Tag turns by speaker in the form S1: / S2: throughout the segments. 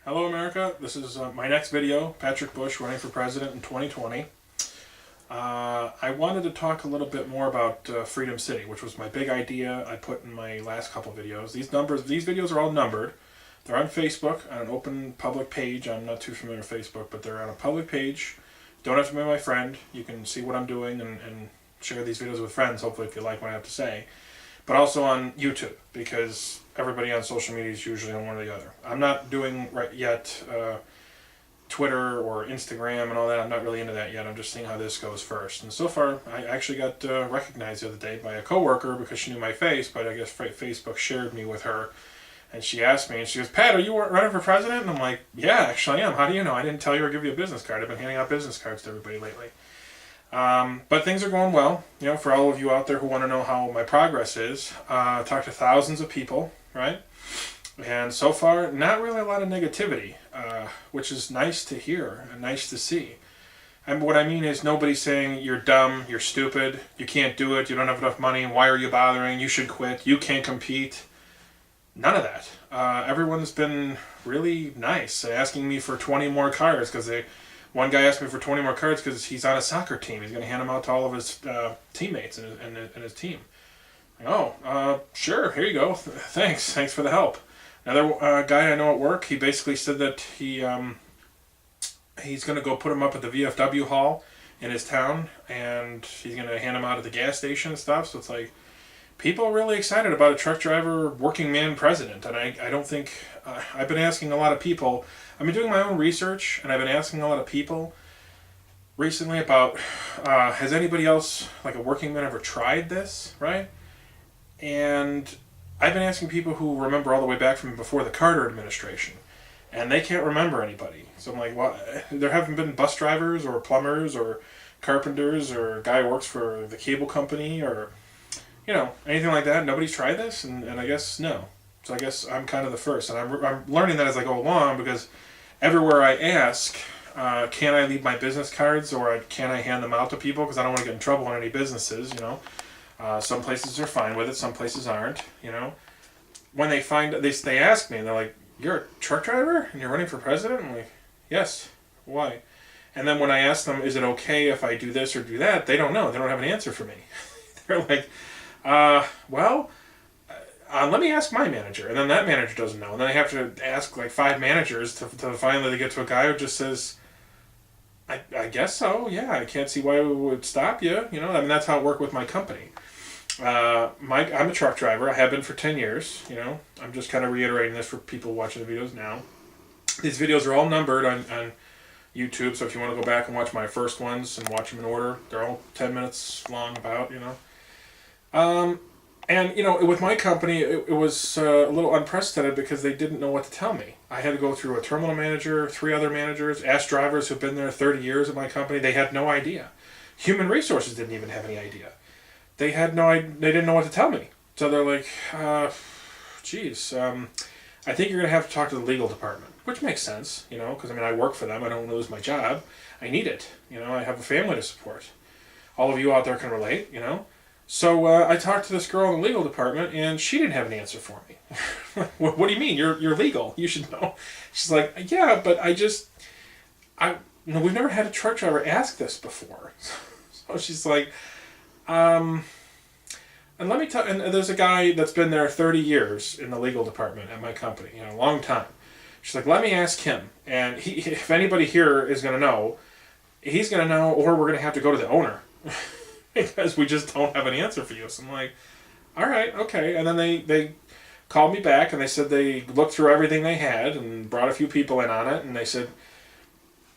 S1: Hello America, this is my next video, Patrick Bush running for president in 2020. I wanted to talk a little bit more about Freedom City, which was my big idea I put in my last couple videos. These videos are all numbered. They're on Facebook, on an open public page. I'm not too familiar with Facebook, but they're on a public page. Don't have to be my friend. You can see what I'm doing and share these videos with friends, hopefully, if you like what I have to say. But also on YouTube, because everybody on social media is usually on one or the other. I'm not doing right yet Twitter or Instagram and all that. I'm not really into that yet. I'm just seeing how this goes first. And so far, I actually got recognized the other day by a coworker because she knew my face, but I guess Facebook shared me with her. And she asked me, and she goes, "Pat, are you running for president?" And I'm like, "Yeah, actually I am. How do you know? I didn't tell you or give you a business card. I've been handing out business cards to everybody lately." But things are going well. You know, for all of you out there who want to know how my progress is, I talked to thousands of people, right? And so far, not really a lot of negativity, which is nice to hear and nice to see. And what I mean is nobody's saying you're dumb, you're stupid, you can't do it, you don't have enough money, why are you bothering, you should quit, you can't compete. None of that. Everyone's been really nice, asking me for 20 more cards because one guy asked me for 20 more cards because he's on a soccer team. He's going to hand them out to all of his teammates and his team. Sure, here you go. Thanks for the help. Another guy I know at work, he basically said that he's going to go put them up at the VFW hall in his town, and he's going to hand them out at the gas station and stuff. So it's like, people are really excited about a truck driver, working man president. And I don't think, I've been asking a lot of people, I've been doing my own research, and I've been asking a lot of people recently about, has anybody else, like a working man, ever tried this, right? And I've been asking people who remember all the way back from before the Carter administration, and they can't remember anybody. So I'm like, well, there haven't been bus drivers or plumbers or carpenters or a guy who works for the cable company or, you know, anything like that. Nobody's tried this, and I guess no. So I guess I'm kind of the first, and I'm learning that as I go along, because everywhere I ask, can I leave my business cards or can I hand them out to people, because I don't want to get in trouble in any businesses, you know. Some places are fine with it, some places aren't, you know. When they they ask me, and they're like, "You're a truck driver and you're running for president?" I'm like, "Yes." Why? And then when I ask them, "Is it okay if I do this or do that?" they don't know. They don't have an answer for me. They're like, let me ask my manager. And then that manager doesn't know. And then I have to ask like 5 managers to finally they get to a guy who just says, I guess so, yeah, I can't see why we would stop you. You know, I mean, that's how it worked with my company. I'm a truck driver. I have been for 10 years, you know. I'm just kind of reiterating this for people watching the videos now. These videos are all numbered on YouTube, so if you want to go back and watch my first ones and watch them in order, they're all 10 minutes long about, you know. And, you know, with my company, it was a little unprecedented because they didn't know what to tell me. I had to go through a terminal manager, 3 other managers, ask drivers who've been there 30 years at my company. They had no idea. Human Resources didn't even have any idea. They didn't know what to tell me. So they're like, geez, I think you're going to have to talk to the legal department, which makes sense, you know, because, I mean, I work for them. I don't lose my job. I need it. You know, I have a family to support. All of you out there can relate, you know. So I talked to this girl in the legal department, and she didn't have an answer for me. What do you mean? You're legal. You should know. She's like, yeah, but we've never had a truck driver ask this before. So she's like, and let me tell. And there's a guy that's been there 30 years in the legal department at my company. You know, a long time. She's like, let me ask him. And if anybody here is going to know, he's going to know, or we're going to have to go to the owner. Because we just don't have an answer for you. So I'm like, all right, okay. And then they called me back, and they said they looked through everything they had and brought a few people in on it, and they said,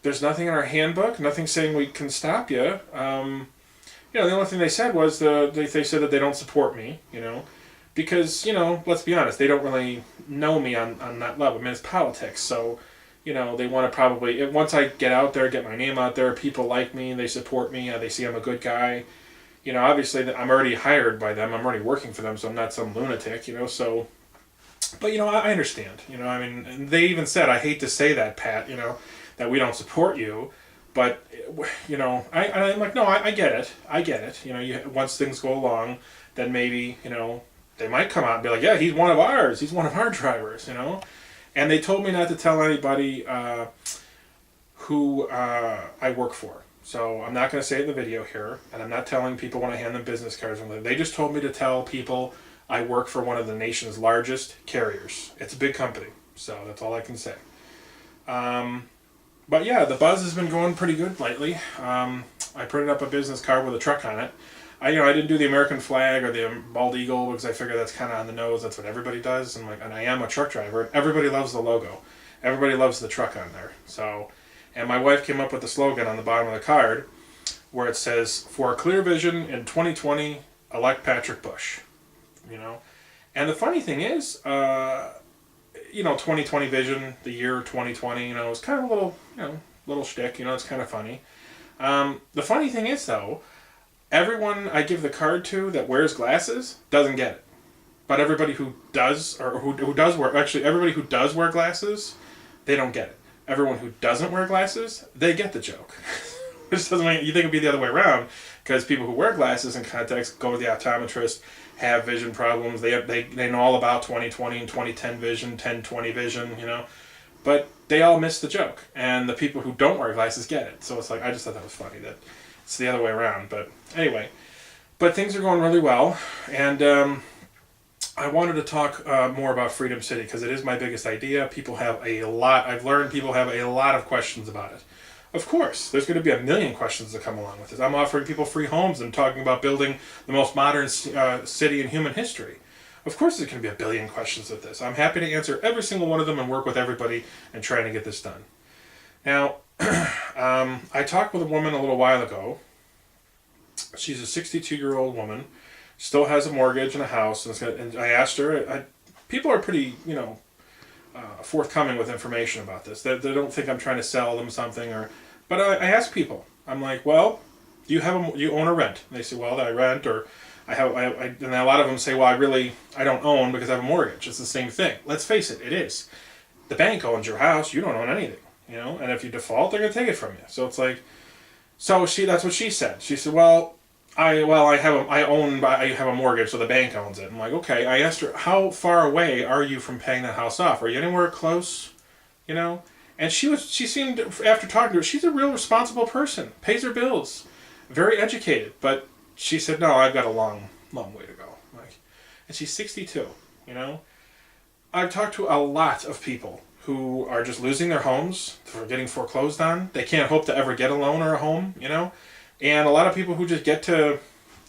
S1: there's nothing in our handbook, nothing saying we can stop you. You know, the only thing they said was they said that they don't support me, you know, because, you know, let's be honest, they don't really know me on that level. I mean, it's politics, so, you know, they want to probably, once I get out there, get my name out there, people like me, they support me, they see I'm a good guy. You know, obviously, I'm already hired by them. I'm already working for them, so I'm not some lunatic, you know, so. But, you know, I understand. You know, I mean, and they even said, I hate to say that, Pat, you know, that we don't support you. But, you know, I'm like, no, I get it. I get it. You know, once things go along, then maybe, you know, they might come out and be like, yeah, he's one of ours. He's one of our drivers, you know. And they told me not to tell anybody who I work for. So I'm not going to say it in the video here, and I'm not telling people when I hand them business cards. They just told me to tell people I work for one of the nation's largest carriers. It's a big company, so that's all I can say. But yeah, the buzz has been going pretty good lately. I printed up a business card with a truck on it. I didn't do the American flag or the bald eagle because I figure that's kind of on the nose. That's what everybody does, and I am a truck driver. And everybody loves the logo. Everybody loves the truck on there. So, and my wife came up with the slogan on the bottom of the card, where it says, "For a clear vision in 2020, elect Patrick Bush." And the funny thing is, 2020 vision, the year 2020, it's kind of a little shtick. It's kind of funny. The funny thing is, though, everyone I give the card to that wears glasses doesn't get it. But everybody who does, or who does wear, actually everybody who does wear glasses, they don't get it. Everyone who doesn't wear glasses, they get the joke. Which doesn't make, you think it'd be the other way around, because people who wear glasses and contacts go to the optometrist, have vision problems, they know all about 2020 and 2010 vision, 1020 vision, but they all miss the joke. And the people who don't wear glasses get it. So it's like, I just thought that was funny, that it's the other way around. But anyway, but things are going really well, and I wanted to talk more about Freedom City because it is my biggest idea. People have a lot, I've learned people have a lot of questions about it. Of course, there's going to be a million questions that come along with this. I'm offering people free homes and talking about building the most modern city in human history. Of course there's going to be a billion questions with this. I'm happy to answer every single one of them and work with everybody and trying to get this done. Now, I talked with a woman a little while ago. She's a 62-year-old woman, still has a mortgage and a house, and I asked her, people are pretty, forthcoming with information about this. They don't think I'm trying to sell them something, but I ask people. I'm like, well, do you own or rent? And they say, well, I rent, or and a lot of them say, well, I don't own because I have a mortgage. It's the same thing. Let's face it, it is. The bank owns your house. You don't own anything, and if you default, they're going to take it from you. So it's like, that's what she said. She said, well, I have a mortgage, so the bank owns it. I'm like, okay. I asked her, how far away are you from paying that house off? Are you anywhere close? And she seemed, after talking to her, she's a real responsible person, pays her bills, very educated. But she said, no, I've got a long, long way to go. And she's 62. I've talked to a lot of people who are just losing their homes, for getting foreclosed on. They can't hope to ever get a loan or a home. And a lot of people who just get to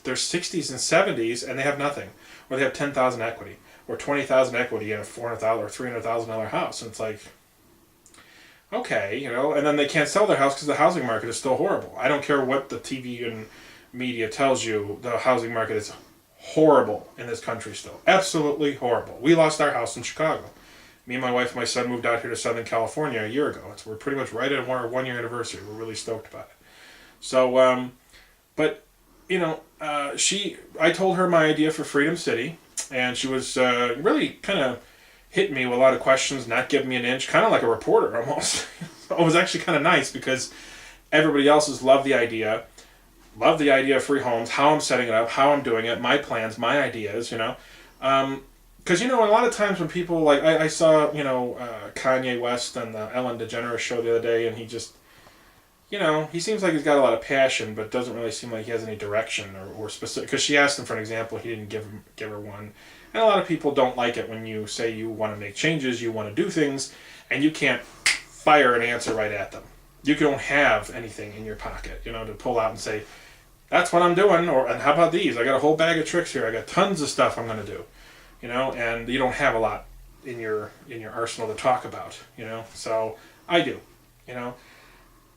S1: their 60s and 70s and they have nothing, or they have 10,000 equity, or 20,000 equity in a $400,000 or $300,000 house, and it's like, okay, and then they can't sell their house because the housing market is still horrible. I don't care what the TV and media tells you, the housing market is horrible in this country still, absolutely horrible. We lost our house in Chicago. Me and my wife and my son moved out here to Southern California a year ago. We're pretty much right at our 1 year anniversary. We're really stoked about it. So, but, I told her my idea for Freedom City, and she was really kind of hitting me with a lot of questions, not giving me an inch, kind of like a reporter almost. It was actually kind of nice because everybody else has loved the idea of free homes, how I'm setting it up, how I'm doing it, my plans, my ideas, Because, a lot of times when people, like, I saw, Kanye West on the Ellen DeGeneres show the other day, and he just, he seems like he's got a lot of passion, but doesn't really seem like he has any direction or specific. Because she asked him for an example, he didn't give her one. And a lot of people don't like it when you say you want to make changes, you want to do things, and you can't fire an answer right at them. You don't have anything in your pocket, to pull out and say, that's what I'm doing, and how about these? I got a whole bag of tricks here. I got tons of stuff I'm going to do, and you don't have a lot in your arsenal to talk about, So I do,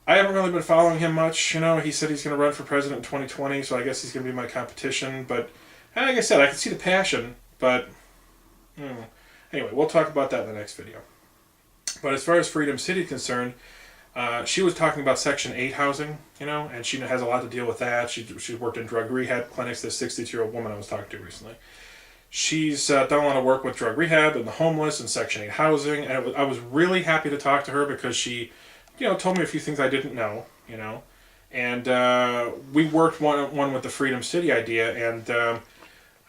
S1: I haven't really been following him much, He said he's going to run for president in 2020, so I guess he's going to be my competition. But like I said, I can see the passion, but anyway, we'll talk about that in the next video. But as far as Freedom City is concerned, she was talking about Section 8 housing, and she has a lot to deal with that. She worked in drug rehab clinics, this 62-year-old woman I was talking to recently. She's done a lot of work with drug rehab and the homeless and Section 8 housing, and I was really happy to talk to her because she told me a few things I didn't know, and we worked one with the Freedom City idea, and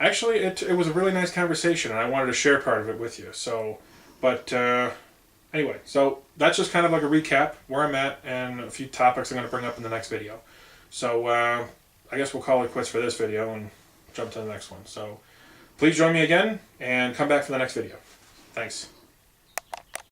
S1: actually it was a really nice conversation, and I wanted to share part of it with you. So, but Anyway, so that's just kind of like a recap where I'm at and a few topics I'm going to bring up in the next video. So I guess we'll call it quits for this video and jump to the next one. So please join me again and come back for the next video. Thanks.